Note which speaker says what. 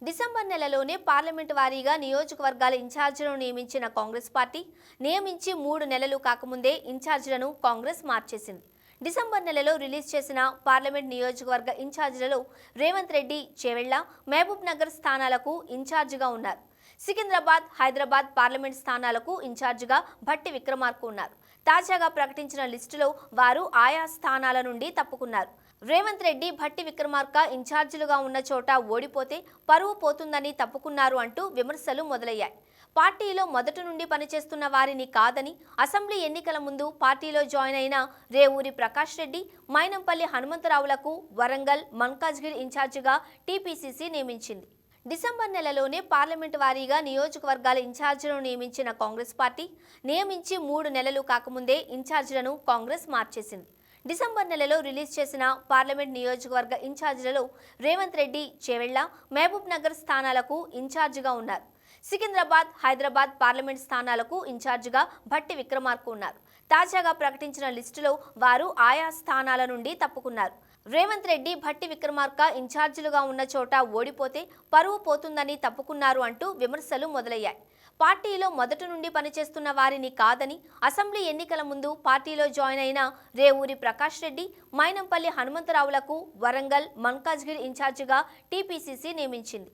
Speaker 1: December నెలలోనే parliament వారీగా నియోజకవర్గాల ఇన్ఛార్జీలను నియమించిన కాంగ్రెస్ పార్టీ నియమించి 3 నెలలు కాకముందే ఇన్ఛార్జీలను కాంగ్రెస్ మార్చేసింది. డిసెంబర్ నెలలో రిలీజ్ చేసిన పార్లమెంట్ నియోజకవర్గ ఇన్ఛార్జీలలో రేవంత్ రెడ్డి చేవెళ్ల, మహబూబ్ నగర్ స్థానాలకు ఇన్ఛార్జిగా ఉన్నారు. సికింద్రాబాద్, హైదరాబాద్ పార్లమెంట్ స్థానాలకు ఇన్ఛార్జిగా భట్టి విక్రమార్క ఉన్నారు. తాజాగా ప్రకటించిన లిస్టులో వారు ఆయా స్థానాల నుండి తప్పుకున్నారు. రేవంత్ రెడ్డి, భట్టి విక్రమార్క ఇన్ఛార్జీలుగా ఉన్న చోట ఓడిపోతే పరువు పోతుందని తప్పుకున్నారు అంటూ విమర్శలు మొదలయ్యాయి. పార్టీలో మొదటి నుండి పనిచేస్తున్న వారిని కాదని అసెంబ్లీ ఎన్నికల ముందు పార్టీలో జాయిన్ అయిన రేవూరి ప్రకాష్ రెడ్డి, మైనంపల్లి హనుమంతరావులకు వరంగల్, మల్కాజ్గిరి ఇన్ఛార్జిగా టీపీసీసీ నియమించింది. డిసెంబర్ నెలలోనే పార్లమెంటు వారీగా నియోజకవర్గాల ఇన్ఛార్జీలను నియమించిన కాంగ్రెస్ పార్టీ నియమించి 3 నెలలు కాకముందే ఇన్ఛార్జీలను కాంగ్రెస్ మార్చేసింది. డిసెంబర్ నెలలో రిలీజ్ చేసిన పార్లమెంట్ నియోజకవర్గ ఇన్ఛార్జీలలో రేవంత్ రెడ్డి చేవెళ్ల, మహబూబ్ నగర్ స్థానాలకు ఇన్ఛార్జిగా ఉన్నారు. సికింద్రాబాద్, హైదరాబాద్ పార్లమెంట్ స్థానాలకు ఇన్ఛార్జిగా భట్టి విక్రమార్క ఉన్నారు. తాజాగా ప్రకటించిన లిస్టులో వారు ఆయా స్థానాల నుండి తప్పుకున్నారు. రేవంత్ రెడ్డి, భట్టి విక్రమార్క ఇన్ఛార్జీలుగా ఉన్న చోట ఓడిపోతే పరువు పోతుందని తప్పుకున్నారు అంటూ విమర్శలు మొదలయ్యాయి. పార్టీలో మొదటి నుండి పనిచేస్తున్న వారిని కాదని అసెంబ్లీ ఎన్నికల ముందు పార్టీలో జాయిన్ అయిన రేవూరి ప్రకాష్ రెడ్డి, మైనంపల్లి హనుమంతరావులకు వరంగల్, మల్కాజ్గిరి ఇన్ఛార్జిగా టీపీసీసీ నియమించింది.